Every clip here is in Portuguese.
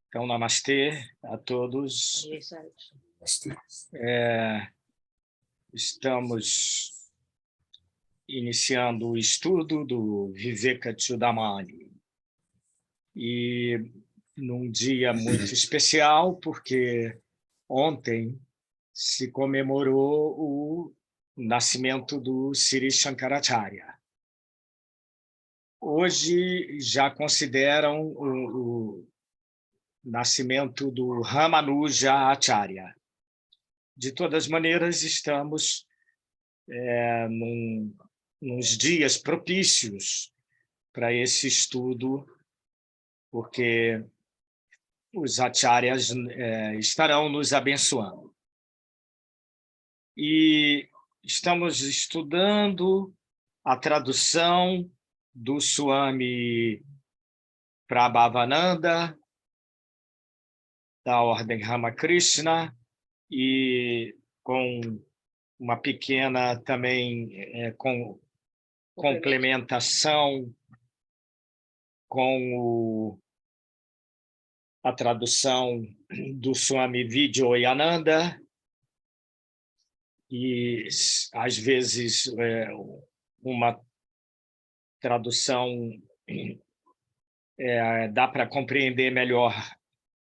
Então, namastê a todos. Namastê. Estamos iniciando o estudo do Vivekachudamani. E num dia muito especial, porque ontem se comemorou o nascimento do Sri Shankaracharya. Hoje já consideram o nascimento do Ramanuja Acharya. De todas maneiras, estamos nos dias propícios para esse estudo, porque os acharyas estarão nos abençoando. E estamos estudando a tradução do Swami Prabhavananda, da Ordem Ramakrishna, e com uma pequena também complementação com a tradução do Swami Vidyoyananda, e às vezes uma tradução dá para compreender melhor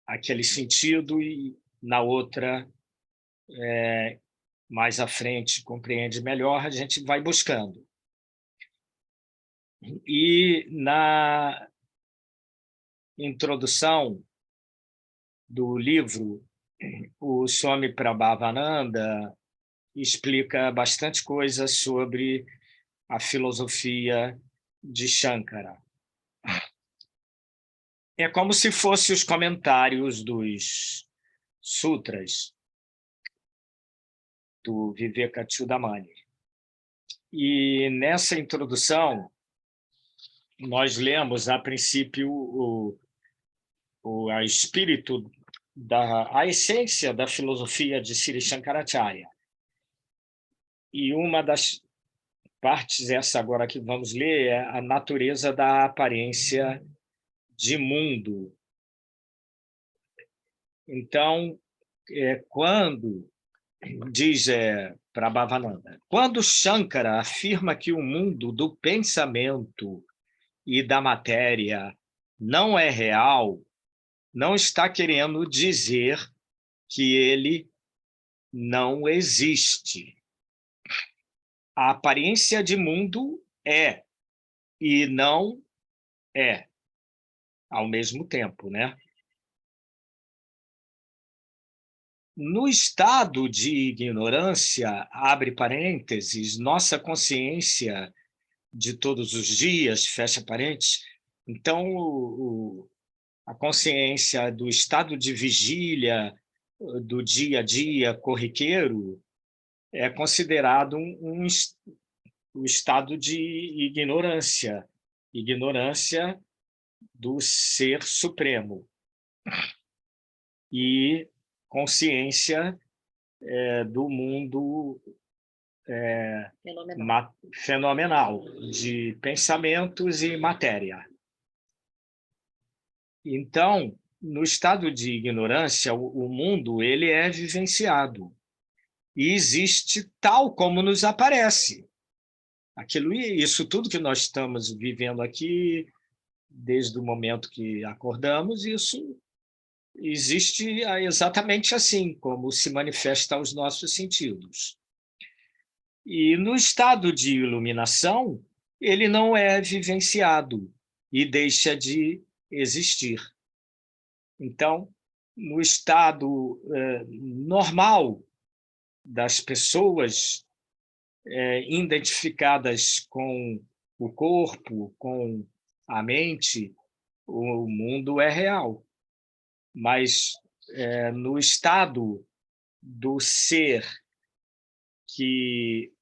aquele sentido, e na outra, mais à frente, compreende melhor, a gente vai buscando. E na introdução do livro, o Swami Prabhavananda explica bastante coisa sobre a filosofia de Shankara. É como se fossem os comentários dos sutras do Vivekachudamani. E nessa introdução, nós lemos, a princípio, a espírito, a essência da filosofia de Sri Shankaracharya. E uma das partes, essa agora que vamos ler, é a natureza da aparência de mundo. Então, quando diz Prabhavananda, quando Shankara afirma que o mundo do pensamento e da matéria não é real, não está querendo dizer que ele não existe. A aparência de mundo é e não é ao mesmo tempo, né? No estado de ignorância, abre parênteses, nossa consciência de todos os dias, fecha parênteses, então a consciência do estado de vigília, do dia a dia corriqueiro, é considerado um estado de ignorância, ignorância do Ser Supremo. E consciência do mundo fenomenal, de pensamentos e matéria. Então, no estado de ignorância, o mundo ele é vivenciado e existe tal como nos aparece. Isso tudo que nós estamos vivendo aqui, desde o momento que acordamos, isso existe exatamente assim, como se manifesta aos nossos sentidos. E no estado de iluminação, ele não é vivenciado e deixa de existir. Então, no estado normal das pessoas identificadas com o corpo, com a mente, o mundo é real. Mas no estado do ser que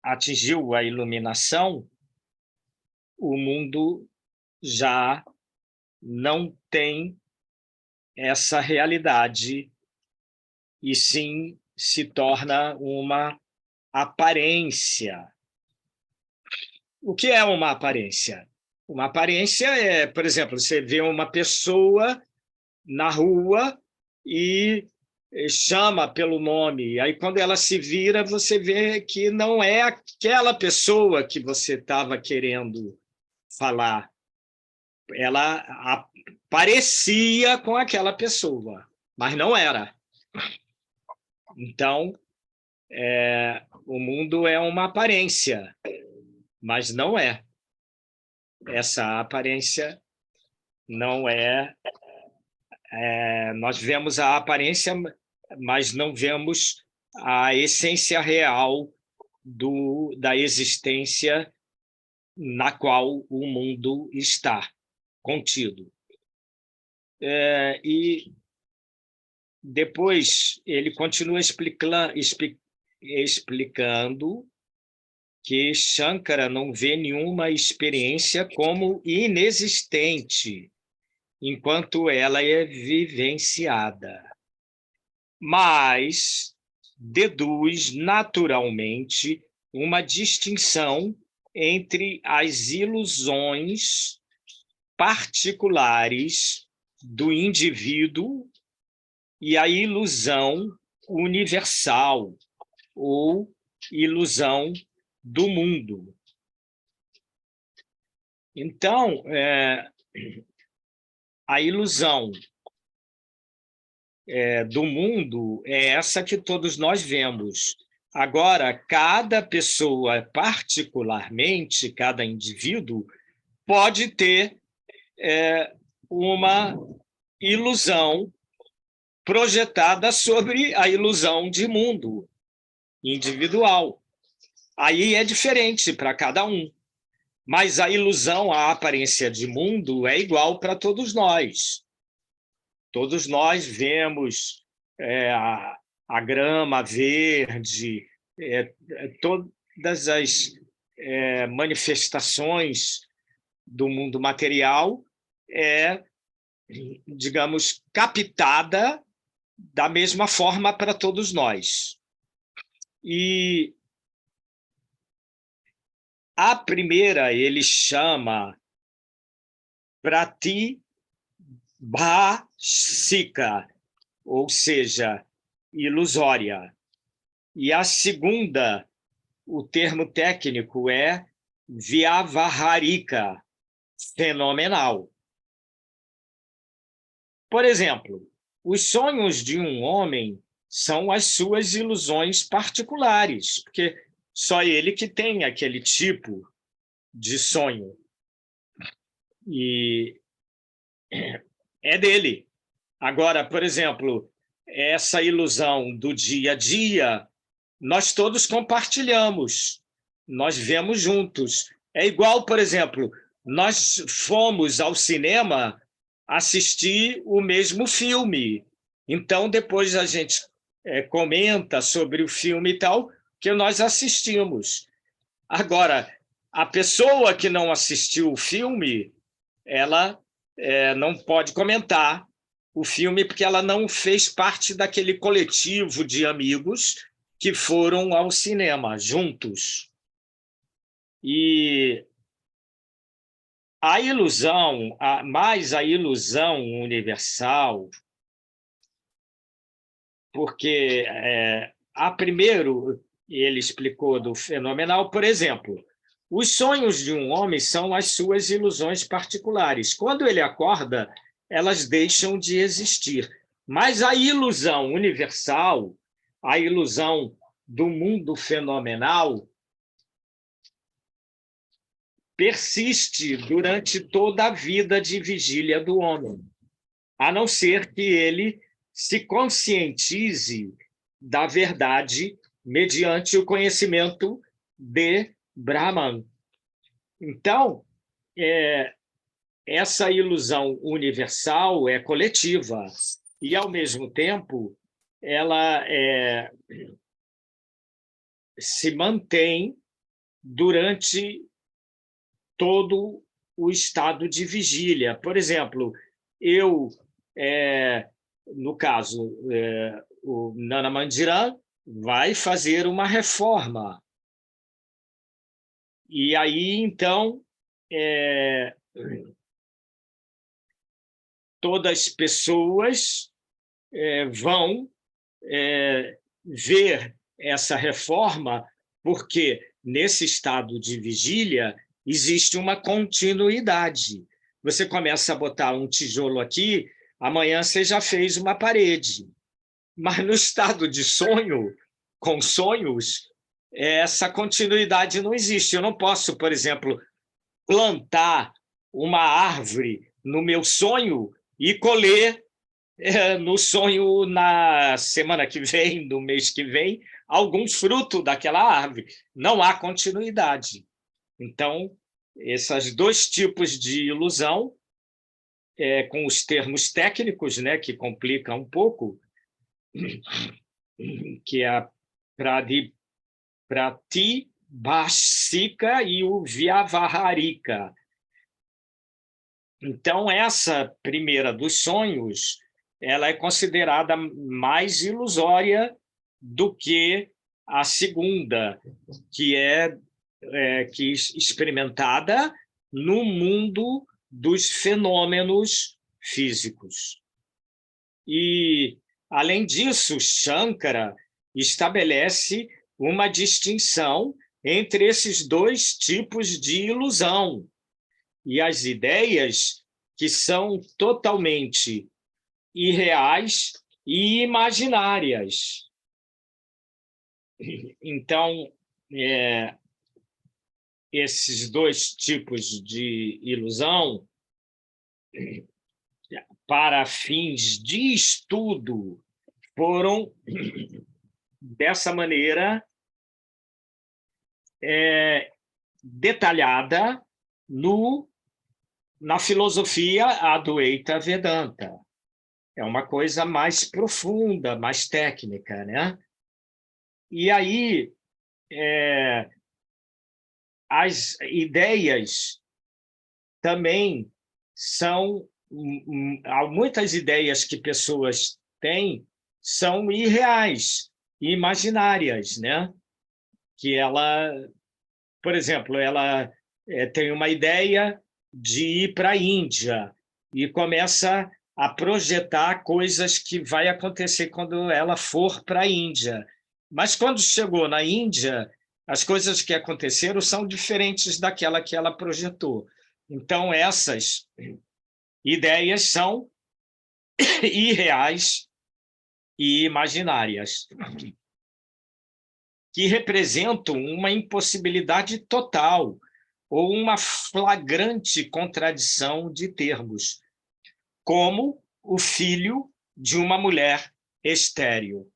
atingiu a iluminação, o mundo já não tem essa realidade, e sim se torna uma aparência. O que é uma aparência? Uma aparência por exemplo, você vê uma pessoa na rua e chama pelo nome. Aí, quando ela se vira, você vê que não é aquela pessoa que você estava querendo falar. Ela parecia com aquela pessoa, mas não era. Então, o mundo é uma aparência, mas não é. Essa aparência não é. Nós vemos a aparência, mas não vemos a essência real da existência na qual o mundo está contido. E depois ele continua explicando que Shankara não vê nenhuma experiência como inexistente, enquanto ela é vivenciada, mas deduz naturalmente uma distinção entre as ilusões particulares do indivíduo e a ilusão universal ou ilusão do mundo. Então, a ilusão do mundo é essa que todos nós vemos. Agora, cada pessoa, particularmente, cada indivíduo, pode ter uma ilusão projetada sobre a ilusão de mundo individual. Aí é diferente para cada um. Mas a ilusão, a aparência de mundo é igual para todos nós. Todos nós vemos a grama verde, todas as manifestações do mundo material digamos, captada da mesma forma para todos nós. E a primeira ele chama pratibhasika, ou seja, ilusória. E a segunda, o termo técnico é vyavaharika, fenomenal. Por exemplo, os sonhos de um homem são as suas ilusões particulares, porque só ele que tem aquele tipo de sonho. E é dele. Agora, por exemplo, essa ilusão do dia a dia, nós todos compartilhamos, nós vemos juntos. É igual, por exemplo, nós fomos ao cinema assistir o mesmo filme. Então, depois a gente comenta sobre o filme e tal, que nós assistimos. Agora, a pessoa que não assistiu o filme, ela não pode comentar o filme porque ela não fez parte daquele coletivo de amigos que foram ao cinema juntos. E a ilusão, mais a ilusão universal, porque a primeiro ele explicou do fenomenal, por exemplo, os sonhos de um homem são as suas ilusões particulares. Quando ele acorda, elas deixam de existir. Mas a ilusão universal, a ilusão do mundo fenomenal, persiste durante toda a vida de vigília do homem, a não ser que ele se conscientize da verdade mediante o conhecimento de Brahman. Então, essa ilusão universal é coletiva e, ao mesmo tempo, ela se mantém durante todo o estado de vigília. Por exemplo, no caso, o Nana Mandiran vai fazer uma reforma. E aí, então, todas as pessoas vão ver essa reforma, porque nesse estado de vigília existe uma continuidade. Você começa a botar um tijolo aqui, amanhã você já fez uma parede. Mas no estado de sonho, com sonhos, essa continuidade não existe. Eu não posso, por exemplo, plantar uma árvore no meu sonho e colher no sonho, na semana que vem, no mês que vem, algum fruto daquela árvore. Não há continuidade. Então, esses dois tipos de ilusão, com os termos técnicos, né, que complicam um pouco, que é a pratibhashika e o vyavaharika. Então, essa primeira dos sonhos, ela é considerada mais ilusória do que a segunda, que é experimentada no mundo dos fenômenos físicos. E, além disso, Shankara estabelece uma distinção entre esses dois tipos de ilusão e as ideias que são totalmente irreais e imaginárias. Então, esses dois tipos de ilusão, para fins de estudo, foram, dessa maneira, detalhada na filosofia Advaita Vedanta. É uma coisa mais profunda, mais técnica, né? E aí, as ideias também são... muitas ideias que pessoas têm são irreais, imaginárias, né? Que ela, por exemplo, ela tem uma ideia de ir para a Índia e começa a projetar coisas que vai acontecer quando ela for para a Índia. Mas quando chegou na Índia, as coisas que aconteceram são diferentes daquela que ela projetou. Então, essas ideias são irreais e imaginárias, que representam uma impossibilidade total ou uma flagrante contradição de termos, como o filho de uma mulher estéril.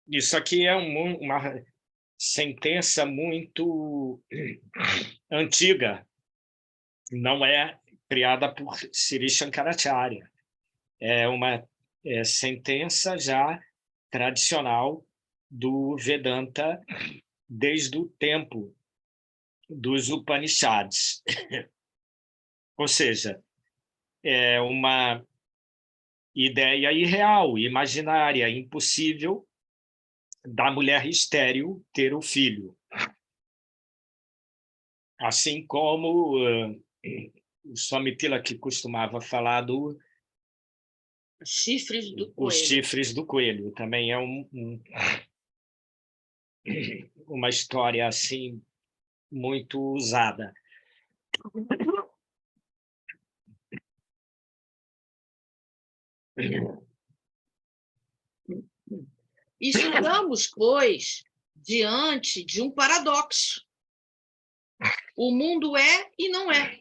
Isso aqui é uma sentença muito antiga, não é criada por Sri Shankaracharya. É uma sentença já tradicional do Vedanta desde o tempo dos Upanishads. Ou seja, é uma ideia irreal, imaginária, impossível da mulher estéril ter o filho. Assim como o Swami Tilak costumava falar do chifres do coelho. Os chifres do coelho. Também é uma história assim muito usada. Estamos, pois, diante de um paradoxo. O mundo é e não é.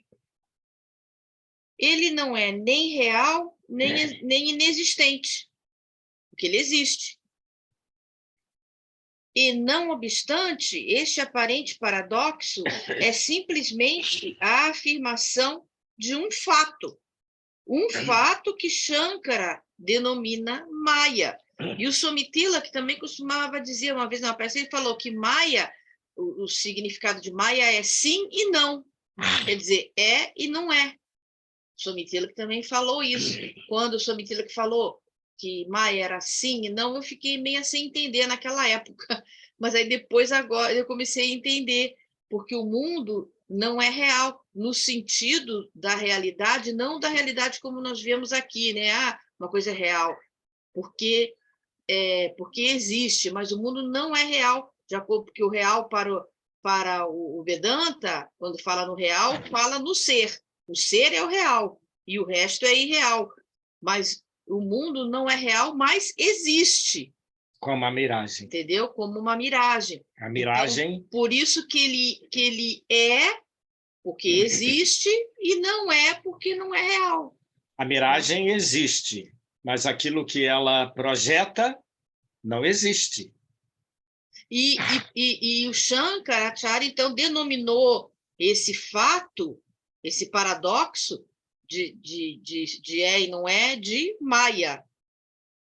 Ele não é nem real, nem inexistente, porque ele existe. E, não obstante, este aparente paradoxo é simplesmente a afirmação de um fato que Shankara denomina Maya. E o Swami Tilak também costumava dizer, uma vez na peça, ele falou que Maya, o significado de Maya é sim e não. Quer dizer, é e não é. O Swami Tilak também falou isso. Quando o Swami Tilak falou que Maya era sim e não, eu fiquei meio sem entender naquela época. Mas aí depois, agora, eu comecei a entender, porque o mundo não é real, no sentido da realidade, não da realidade como nós vemos aqui, né? Uma coisa é real, porque existe, mas o mundo não é real, de acordo porque o real para o Vedanta, quando fala no real, fala no ser. O ser é o real e o resto é irreal. Mas o mundo não é real, mas existe. Como a miragem. Entendeu? Como uma miragem. A miragem. Então, por isso que ele é, porque existe, e não é, porque não é real. A miragem existe, mas aquilo que ela projeta não existe. E o Shankaracharya, então, denominou esse fato, esse paradoxo de é e não é, de Maya,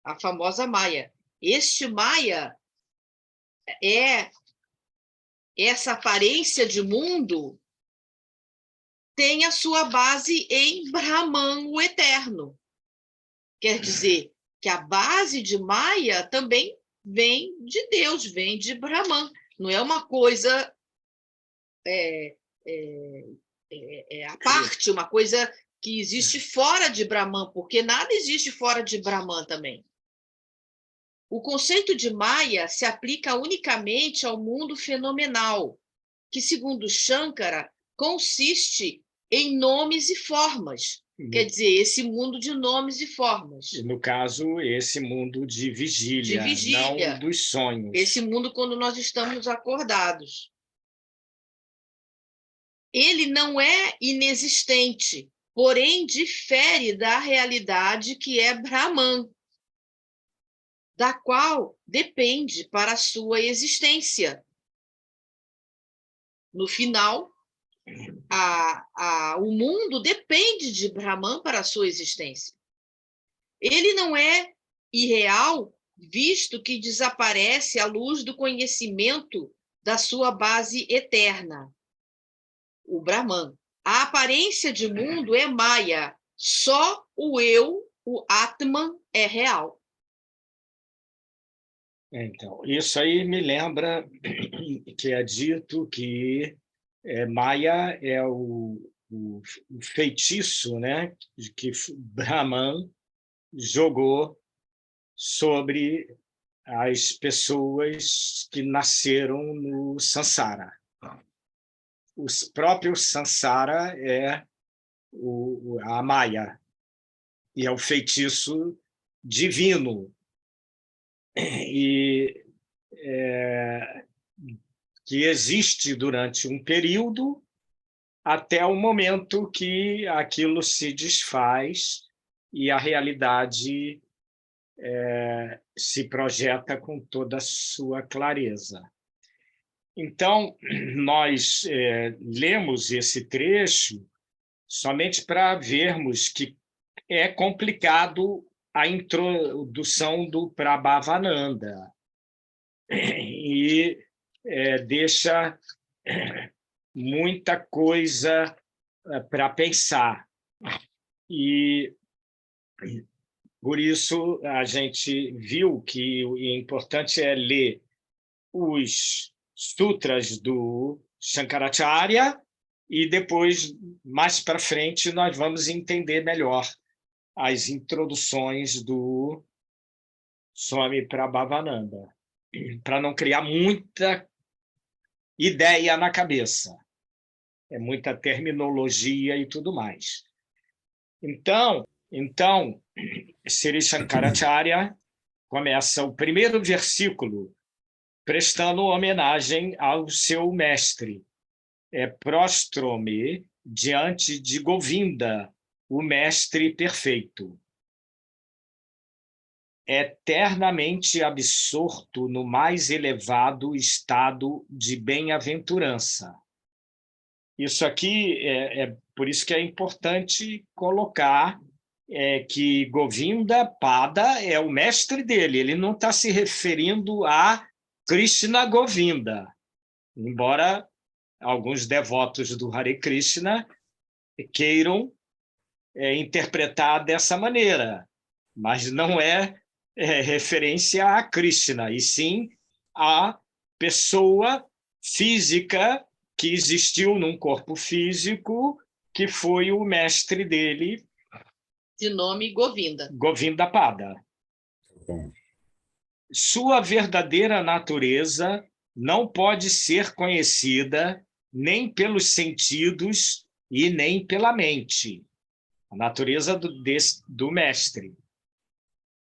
a famosa Maya. Este Maya é essa aparência de mundo, tem a sua base em Brahman, o eterno. Quer dizer que a base de Maya também vem de Deus, vem de Brahman. Não é uma coisa à parte, uma coisa que existe fora de Brahman, porque nada existe fora de Brahman também. O conceito de Maya se aplica unicamente ao mundo fenomenal, que, segundo Shankara, consiste em nomes e formas. Quer dizer, esse mundo de nomes e formas. No caso, esse mundo de vigília, não dos sonhos. Esse mundo quando nós estamos acordados. Ele não é inexistente, porém difere da realidade que é Brahman, da qual depende para a sua existência. No final, o mundo depende de Brahman para a sua existência. Ele não é irreal, visto que desaparece à luz do conhecimento da sua base eterna, o Brahman. A aparência de mundo é Maya, só o eu, o Atman, é real. Então, isso aí me lembra que é dito que Maya é o feitiço, né, que Brahman jogou sobre as pessoas que nasceram no Sansara. O próprio Sansara é a Maya, e é o feitiço divino, e que existe durante um período até o momento que aquilo se desfaz e a realidade se projeta com toda a sua clareza. Então, nós lemos esse trecho somente para vermos que é complicado a introdução do Prabhavananda e deixa muita coisa para pensar. E por isso a gente viu que o importante é ler os sutras do Shankaracharya e depois, mais para frente, nós vamos entender melhor as introduções do Swami Prabhavananda, para não criar muita ideia na cabeça. É muita terminologia e tudo mais. Então Sri Shankaracharya começa o primeiro versículo prestando homenagem ao seu mestre. Prostro-me diante de Govinda, o mestre perfeito. Eternamente absorto no mais elevado estado de bem-aventurança. Isso aqui por isso que é importante colocar que Govinda Pada é o mestre dele. Ele não está se referindo a Krishna Govinda, embora alguns devotos do Hare Krishna queiram interpretar dessa maneira, mas não é referência a Krishna, e sim a pessoa física que existiu num corpo físico, que foi o mestre dele, de nome Govinda. Govindapada. Bom, Sua verdadeira natureza não pode ser conhecida nem pelos sentidos e nem pela mente. A natureza do mestre.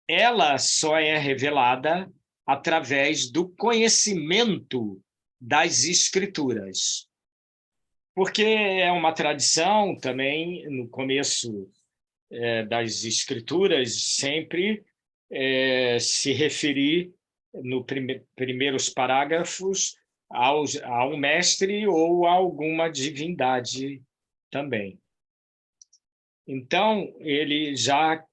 Ela só é revelada através do conhecimento das escrituras. Porque é uma tradição também, no começo das escrituras, sempre se referir, nos primeiros parágrafos, a um mestre ou a alguma divindade também. Então, ele já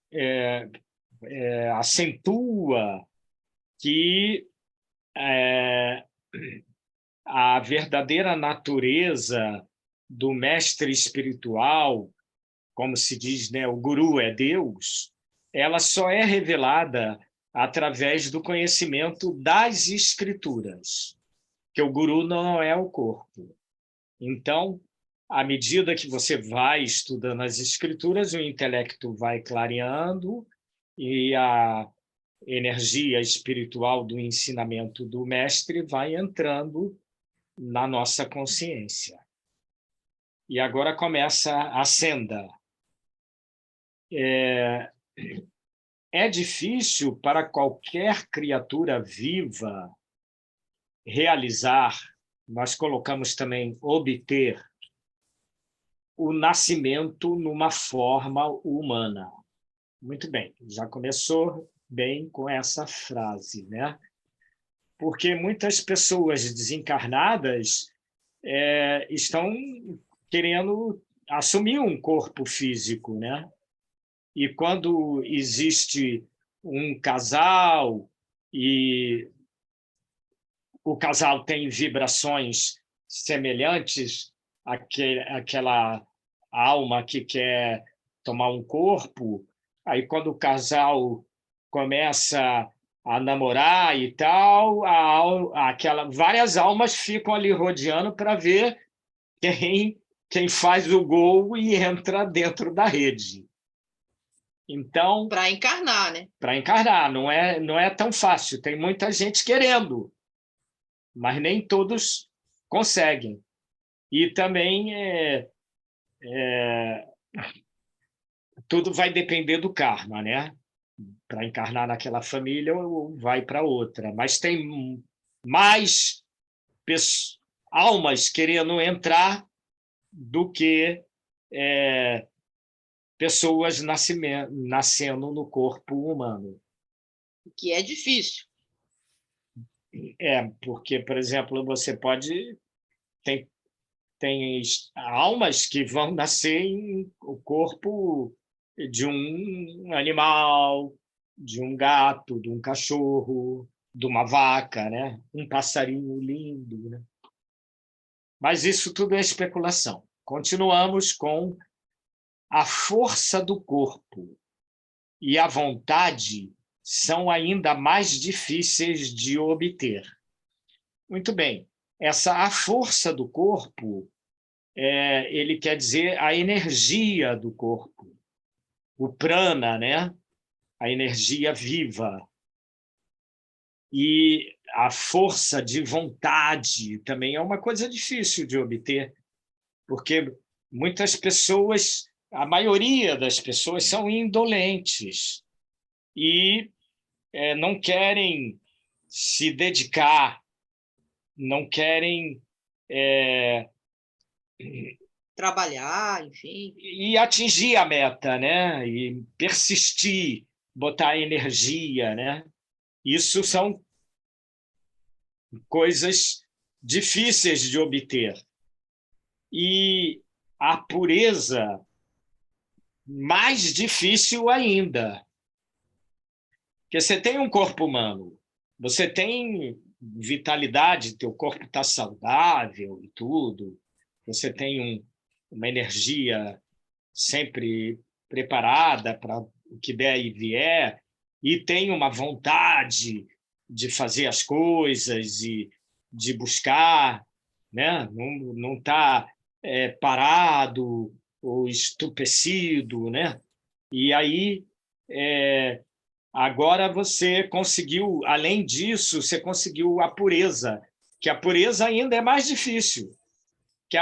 acentua que a verdadeira natureza do mestre espiritual, como se diz, né, o guru é Deus, ela só é revelada através do conhecimento das escrituras, que o guru não é o corpo. Então, à medida que você vai estudando as escrituras, o intelecto vai clareando e a energia espiritual do ensinamento do mestre vai entrando na nossa consciência. E agora começa a senda. É difícil para qualquer criatura viva realizar, nós colocamos também obter, o nascimento numa forma humana. Muito bem, já começou bem com essa frase, né? Porque muitas pessoas desencarnadas estão querendo assumir um corpo físico, né? E quando existe um casal e o casal tem vibrações semelhantes àquela alma que quer tomar um corpo, aí quando o casal começa a namorar e tal, várias almas ficam ali rodeando para ver quem faz o gol e entra dentro da rede. Então, para encarnar, né? Para encarnar, não é tão fácil. Tem muita gente querendo, mas nem todos conseguem. E também tudo vai depender do karma, né? Para encarnar naquela família ou vai para outra. Mas tem mais almas querendo entrar do que pessoas nascendo no corpo humano. Que é difícil. Porque, por exemplo, você pode... Tem almas que vão nascer em o corpo de um animal, de um gato, de um cachorro, de uma vaca, né? Um passarinho lindo, né? Mas isso tudo é especulação. Continuamos com a força do corpo e a vontade são ainda mais difíceis de obter. Muito bem. A força do corpo, ele quer dizer a energia do corpo, o prana, né? A energia viva. E a força de vontade também é uma coisa difícil de obter, porque muitas pessoas, a maioria das pessoas são indolentes e não querem se dedicar, não querem trabalhar, enfim. E atingir a meta, né? E persistir, botar energia, né? Isso são coisas difíceis de obter. E a pureza, mais difícil ainda. Porque você tem um corpo humano, você tem vitalidade, teu corpo está saudável e tudo, você tem uma energia sempre preparada para o que der e vier, e tem uma vontade de fazer as coisas e de buscar, né? Não está parado ou estupecido, né? E aí, agora você conseguiu, além disso, você conseguiu a pureza, que a pureza ainda é mais difícil, que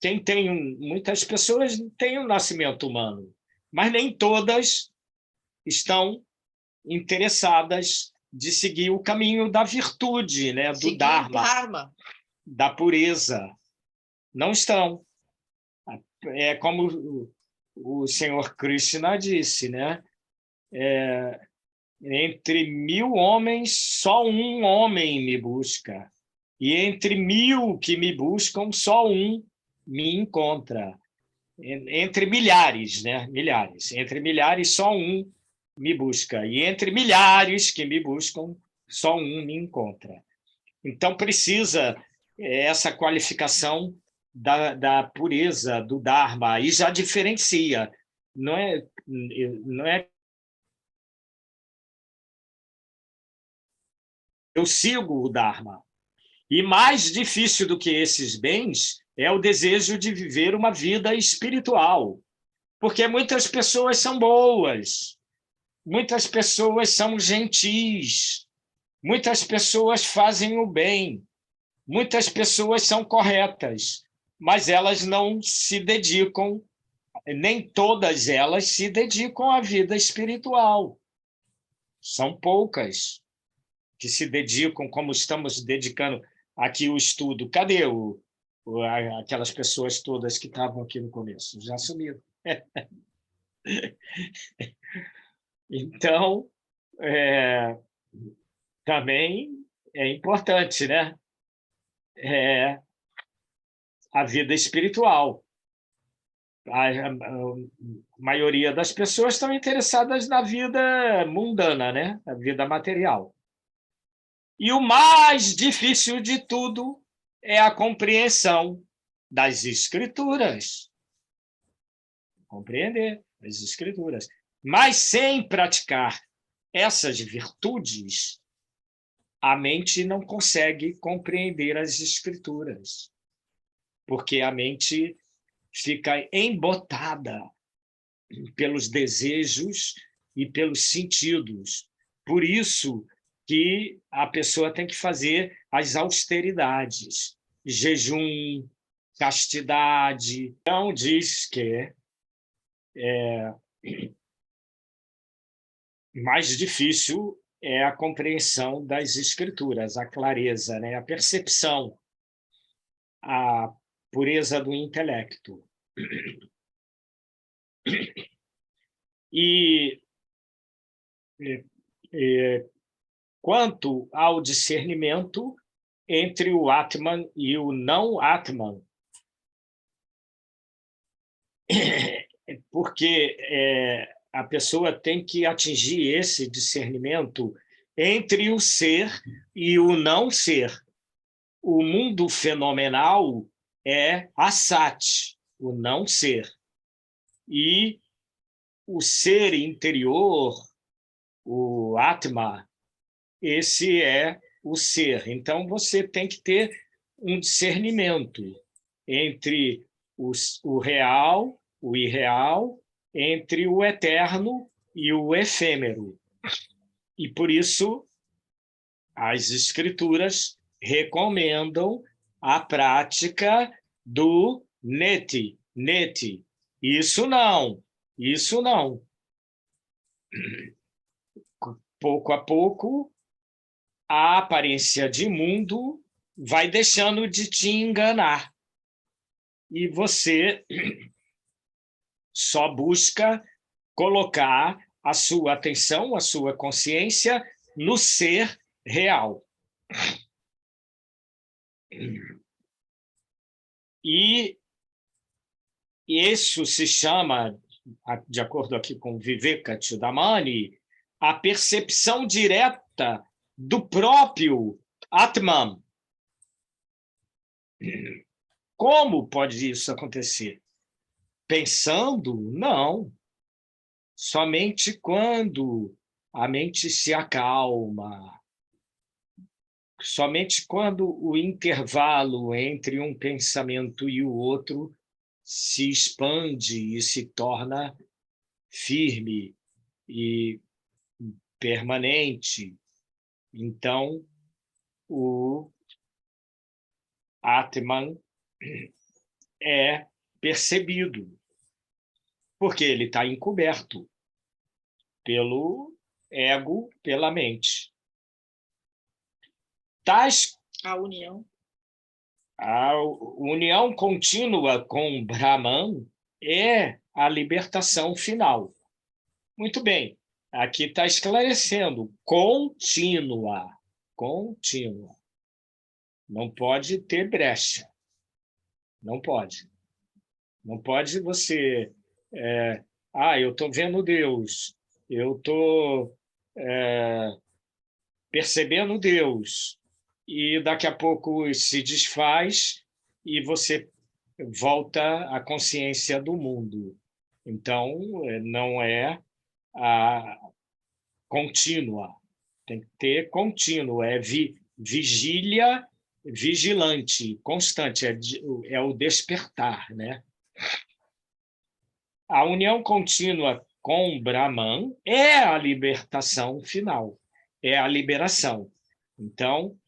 quem tem muitas pessoas têm um nascimento humano, mas nem todas estão interessadas de seguir o caminho da virtude, né, do Seguir o Dharma, Dharma. da pureza. Não estão. É como o senhor Krishna disse, né? Entre 1000 homens, só um homem me busca. E entre 1000 que me buscam, só um me encontra. Entre milhares, né? Milhares. Entre milhares, só um me busca. E entre milhares que me buscam, só um me encontra. Então, precisa essa qualificação da pureza, do Dharma, e já diferencia. Não é eu sigo o Dharma. E mais difícil do que esses bens é o desejo de viver uma vida espiritual, porque muitas pessoas são boas, muitas pessoas são gentis, muitas pessoas fazem o bem, muitas pessoas são corretas, mas elas não se dedicam, nem todas elas se dedicam à vida espiritual. São poucas que se dedicam, como estamos dedicando aqui o estudo. Cadê aquelas pessoas todas que estavam aqui no começo? Já sumiram. Então, também é importante, né? A vida espiritual. A maioria das pessoas estão interessadas na vida mundana, né? A vida material. E o mais difícil de tudo é a compreensão das Escrituras. Compreender as Escrituras. Mas sem praticar essas virtudes, a mente não consegue compreender as Escrituras, porque a mente fica embotada pelos desejos e pelos sentidos. Por isso que a pessoa tem que fazer as austeridades, jejum, castidade. Então, diz que mais difícil é a compreensão das escrituras, a clareza, né? A percepção, a pureza do intelecto. E quanto ao discernimento entre o Atman e o não Atman, porque a pessoa tem que atingir esse discernimento entre o ser e o não ser. O mundo fenomenal é Asat, o não ser. E o ser interior, o Atma, esse é o ser. Então, você tem que ter um discernimento entre o real, o irreal, entre o eterno e o efêmero. E, por isso, as escrituras recomendam a prática do neti. Neti. Isso não. Pouco a pouco, a aparência de mundo vai deixando de te enganar. E você só busca colocar a sua atenção, a sua consciência no ser real. E isso se chama, de acordo aqui com Vivekachudamani, a percepção direta do próprio Atman. Como pode isso acontecer? Pensando? Não. Somente quando a mente se acalma, somente quando o intervalo entre um pensamento e o outro se expande e se torna firme e permanente, então o Atman é percebido, porque ele está encoberto pelo ego, pela mente. A união contínua com Brahman é a libertação final. Muito bem, aqui está esclarecendo, contínua. Não pode ter brecha. Não pode. Não pode você... eu estou vendo Deus, eu estou percebendo Deus, e daqui a pouco se desfaz e você volta à consciência do mundo. Então, não é a contínua. Tem que ter contínuo, vigília, vigilante, constante, é o despertar, né? A união contínua com Brahman é a libertação final, é a liberação. Então,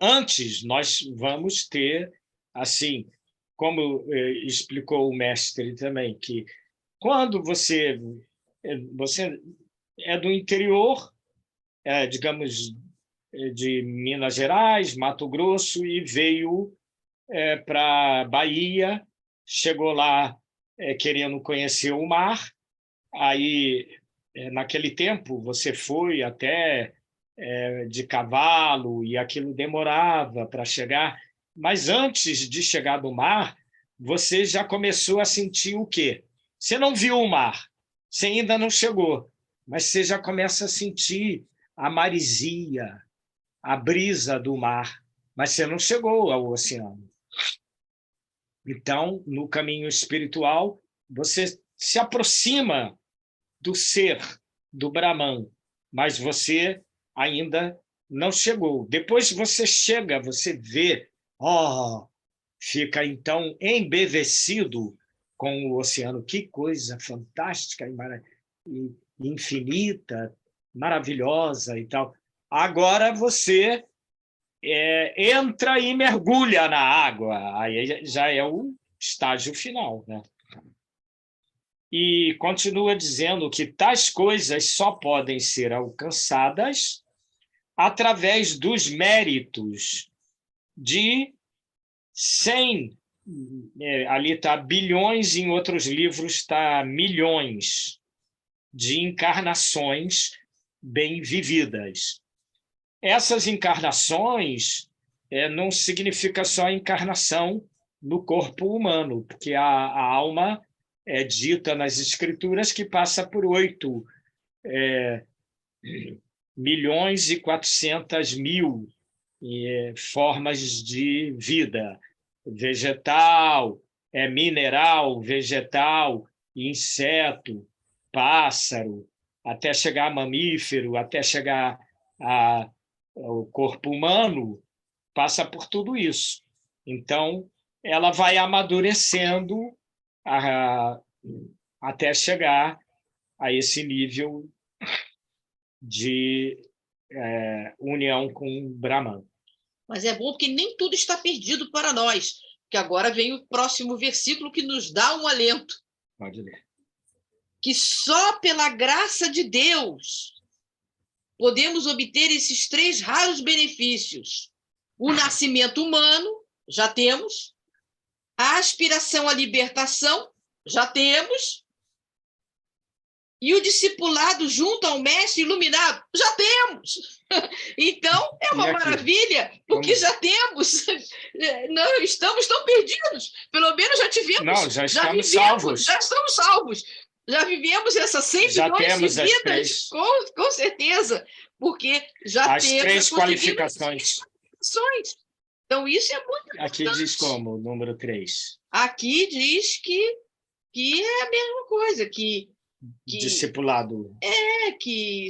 antes nós vamos ter, assim, como explicou o mestre também, que quando você é do interior, digamos, de Minas Gerais, Mato Grosso, e veio para Bahia, chegou lá querendo conhecer o mar, aí, naquele tempo, você foi até de cavalo e aquilo demorava para chegar, mas antes de chegar do mar, você já começou a sentir o quê? Você não viu o mar, você ainda não chegou, mas você já começa a sentir a maresia, a brisa do mar, mas você não chegou ao oceano. Então, no caminho espiritual, você se aproxima do ser, do Brahman, mas você ainda não chegou. Depois você chega, você vê, fica então embevecido com o oceano. Que coisa fantástica e infinita, maravilhosa e tal. Agora você entra e mergulha na água, aí já é o estágio final, né? E continua dizendo que tais coisas só podem ser alcançadas através dos méritos de 100, ali está bilhões, em outros livros está milhões de encarnações bem vividas. Essas encarnações não significa só encarnação no corpo humano, porque a alma é dita nas escrituras que passa por 8 milhões e 400 mil formas de vida, vegetal, mineral, vegetal, inseto, pássaro, até chegar a mamífero, até chegar ao corpo humano, passa por tudo isso. Então, ela vai amadurecendo até chegar a esse nível de união com Brahman. Mas é bom porque nem tudo está perdido para nós, que agora vem o próximo versículo que nos dá um alento. Pode ler. Que só pela graça de Deus podemos obter esses 3 raros benefícios. O nascimento humano, já temos. A aspiração à libertação, já temos. E o discipulado junto ao mestre iluminado, já temos. Então, é uma maravilha, porque já temos. Não estamos tão perdidos. Pelo menos já tivemos. Não, já estamos salvos. Já estamos salvos. Já vivemos essas 100 bilhões de vidas, com certeza, porque já as temos 3 qualificações. Então, isso é muito importante. Aqui diz como, o número 3? Aqui diz que é a mesma coisa, que discipulado. Que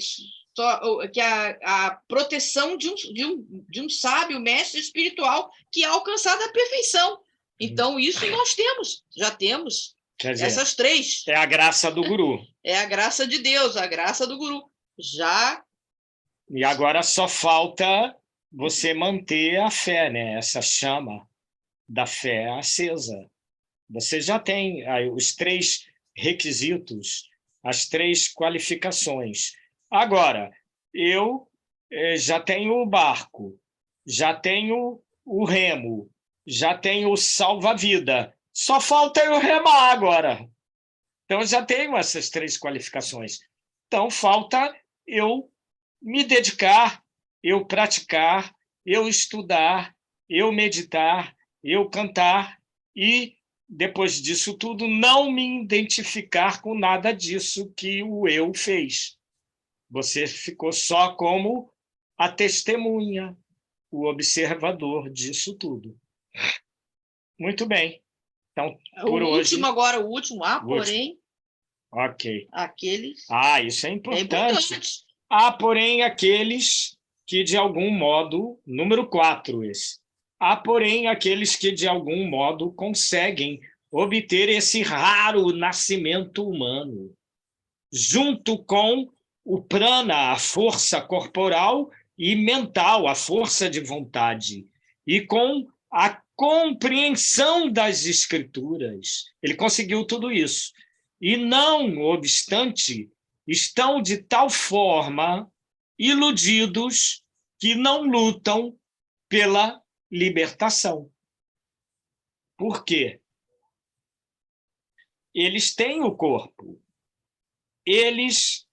que a proteção de um sábio, mestre espiritual que é alcançado a perfeição. Então, isso nós já temos. Quer dizer, essas três. É a graça do guru. É a graça de Deus, a graça do guru. E agora só falta você manter a fé, né? Essa chama da fé acesa. Você já tem aí os 3 requisitos, as 3 qualificações. Agora, eu já tenho o barco, já tenho o remo, já tenho o salva-vida. Só falta eu remar agora. Então, eu já tenho essas 3 qualificações. Então, falta eu me dedicar, eu praticar, eu estudar, eu meditar, eu cantar e, depois disso tudo, não me identificar com nada disso que o eu fez. Você ficou só como a testemunha, o observador disso tudo. Muito bem. Então, por hoje... O último. Porém... Ok. Aqueles... Isso é importante. Há, porém, aqueles que, de algum modo... Número 4, esse. Há, porém, aqueles que, de algum modo, conseguem obter esse raro nascimento humano, junto com o prana, a força corporal e mental, a força de vontade, e com a compreensão das escrituras. Ele conseguiu tudo isso. E, não obstante, estão de tal forma iludidos que não lutam pela libertação. Por quê? Eles têm o corpo, eles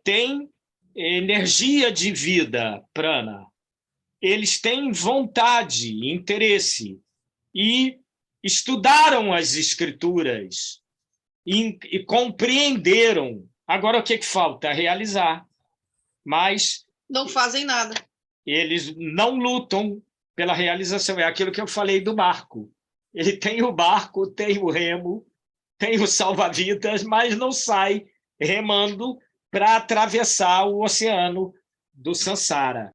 têm energia de vida, prana, eles têm vontade, interesse, e estudaram as escrituras e compreenderam. Agora, o que falta? Realizar. Mas... não fazem nada. Eles não lutam pela realização. É aquilo que eu falei do barco. Ele tem o barco, tem o remo, tem o salva-vidas, mas não sai remando para atravessar o oceano do Sansara.